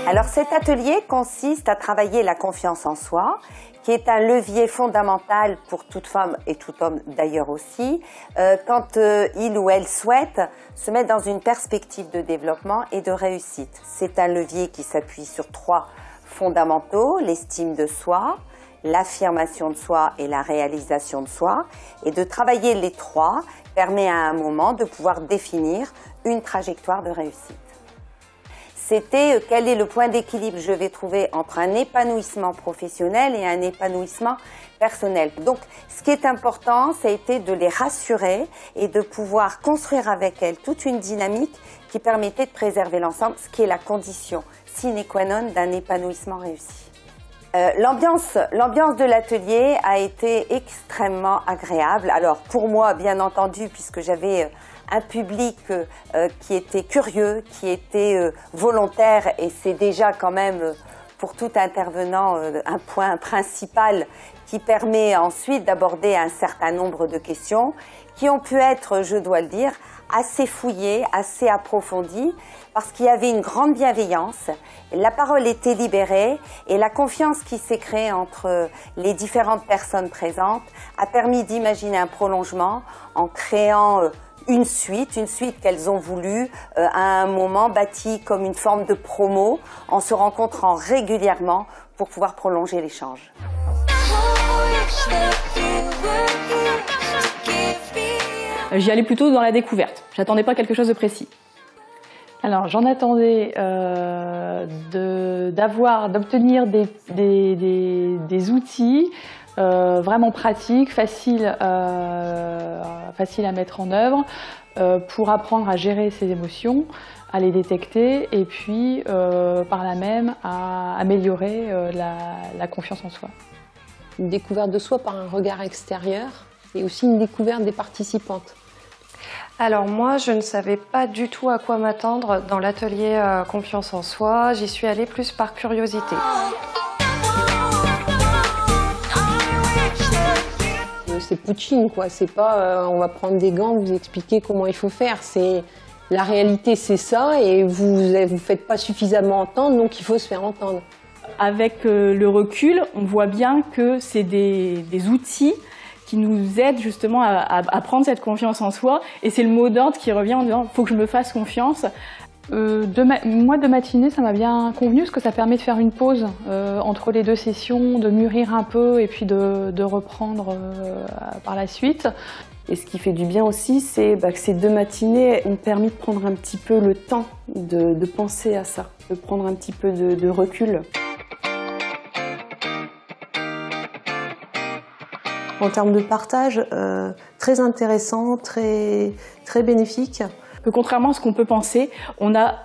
Alors cet atelier consiste à travailler la confiance en soi, qui est un levier fondamental pour toute femme et tout homme d'ailleurs aussi, quand il ou elle souhaite se mettre dans une perspective de développement et de réussite. C'est un levier qui s'appuie sur 3 fondamentaux, l'estime de soi, l'affirmation de soi et la réalisation de soi. Et de travailler les 3 permet à un moment de pouvoir définir une trajectoire de réussite. C'était quel est le point d'équilibre que je vais trouver entre un épanouissement professionnel et un épanouissement personnel. Donc, ce qui est important, ça a été de les rassurer et de pouvoir construire avec elles toute une dynamique qui permettait de préserver l'ensemble, ce qui est la condition sine qua non d'un épanouissement réussi. L'ambiance de l'atelier a été extrêmement agréable. Alors, pour moi, bien entendu, puisque j'avais un public qui était curieux, qui était volontaire, et c'est déjà quand même pour tout intervenant un point principal qui permet ensuite d'aborder un certain nombre de questions qui ont pu être, je dois le dire, assez fouillées, assez approfondies, parce qu'il y avait une grande bienveillance, la parole était libérée et la confiance qui s'est créée entre les différentes personnes présentes a permis d'imaginer un prolongement en créant une suite qu'elles ont voulu à un moment bâtie comme une forme de promo en se rencontrant régulièrement pour pouvoir prolonger l'échange. J'y allais plutôt dans la découverte, j'attendais pas quelque chose de précis. Alors j'en attendais d'obtenir des outils vraiment pratiques, faciles à mettre en œuvre pour apprendre à gérer ses émotions, à les détecter et puis par là même à améliorer la confiance en soi. Une découverte de soi par un regard extérieur et aussi une découverte des participantes. Alors moi, je ne savais pas du tout à quoi m'attendre dans l'atelier confiance en soi. J'y suis allée plus par curiosité. C'est Poutine, quoi. C'est pas on va prendre des gants, vous expliquer comment il faut faire. C'est la réalité, c'est ça, et vous faites pas suffisamment entendre, donc il faut se faire entendre. Avec le recul, on voit bien que c'est des outils qui nous aident justement à prendre cette confiance en soi. Et c'est le mot d'ordre qui revient en disant « faut que je me fasse confiance ». Moi, de matinée, ça m'a bien convenu parce que ça permet de faire une pause entre les 2 sessions, de mûrir un peu et puis de reprendre par la suite. Et ce qui fait du bien aussi, c'est que ces 2 matinées ont permis de prendre un petit peu le temps de penser à ça, de prendre un petit peu de recul. En termes de partage, très intéressant, très bénéfique. Que contrairement à ce qu'on peut penser, on a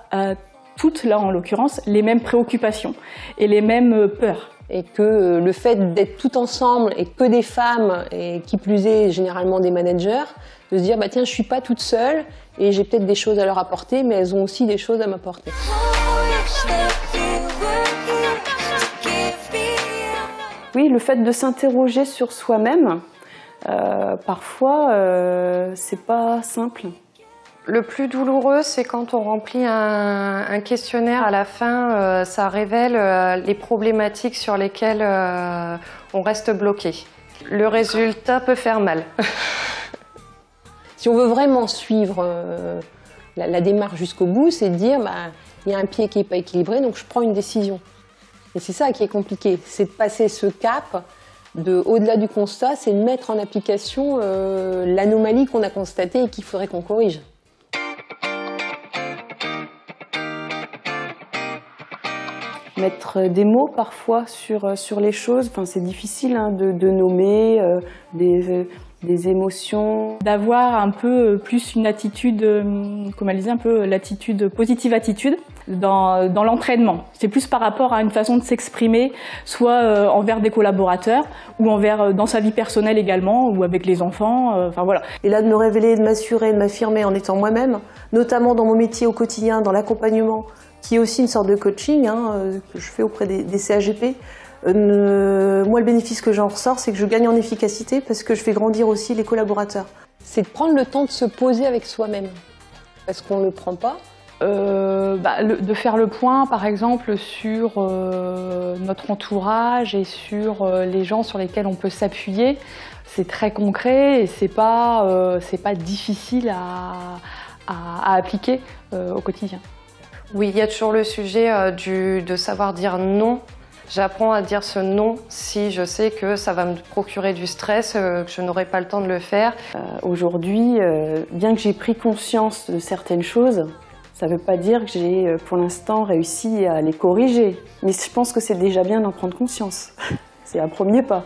toutes, là en l'occurrence, les mêmes préoccupations et les mêmes peurs. Et que le fait d'être tout ensemble et que des femmes, et qui plus est généralement des managers, de se dire bah tiens, je suis pas toute seule et j'ai peut-être des choses à leur apporter, mais elles ont aussi des choses à m'apporter. Oui, le fait de s'interroger sur soi-même, parfois, c'est pas simple. Le plus douloureux, c'est quand on remplit un questionnaire. À la fin, ça révèle les problématiques sur lesquelles on reste bloqué. Le résultat peut faire mal. Si on veut vraiment suivre la démarche jusqu'au bout, c'est de dire il y a un pied qui n'est pas équilibré, donc je prends une décision. Et c'est ça qui est compliqué, c'est de passer ce cap au-delà du constat, c'est de mettre en application l'anomalie qu'on a constatée et qu'il faudrait qu'on corrige. Mettre des mots parfois sur les choses, enfin, c'est difficile de nommer des émotions. D'avoir un peu plus une attitude, comme elle disait, un peu l'attitude, positive attitude dans l'entraînement. C'est plus par rapport à une façon de s'exprimer, soit envers des collaborateurs ou dans sa vie personnelle également, ou avec les enfants, enfin voilà. Et là, de me révéler, de m'assurer, de m'affirmer en étant moi-même, notamment dans mon métier au quotidien, dans l'accompagnement, qui est aussi une sorte de coaching que je fais auprès des CAGP. Moi, le bénéfice que j'en ressors, c'est que je gagne en efficacité parce que je fais grandir aussi les collaborateurs. C'est de prendre le temps de se poser avec soi-même, parce qu'on ne le prend pas. De faire le point, par exemple, sur notre entourage et sur les gens sur lesquels on peut s'appuyer. C'est très concret et c'est pas difficile à appliquer au quotidien. Oui, il y a toujours le sujet de savoir dire non. J'apprends à dire ce non si je sais que ça va me procurer du stress, que je n'aurai pas le temps de le faire. Aujourd'hui, bien que j'ai pris conscience de certaines choses, ça ne veut pas dire que j'ai pour l'instant réussi à les corriger. Mais je pense que c'est déjà bien d'en prendre conscience. C'est un premier pas.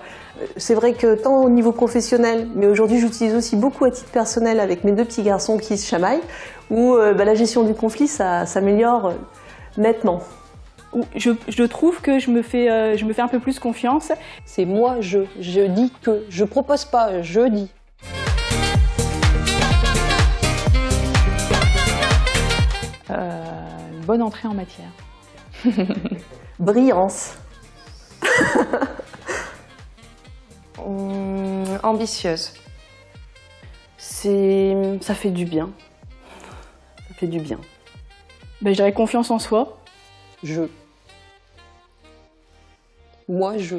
C'est vrai que tant au niveau professionnel, mais aujourd'hui j'utilise aussi beaucoup à titre personnel avec mes 2 petits garçons qui se chamaillent, où la gestion du conflit, ça s'améliore nettement. Je trouve que je me fais un peu plus confiance. C'est moi, je dis que. Je propose pas, je dis. Une bonne entrée en matière. Brillance. Ambitieuse. Ça fait du bien. Ça fait du bien. Je dirais confiance en soi. Moi, je.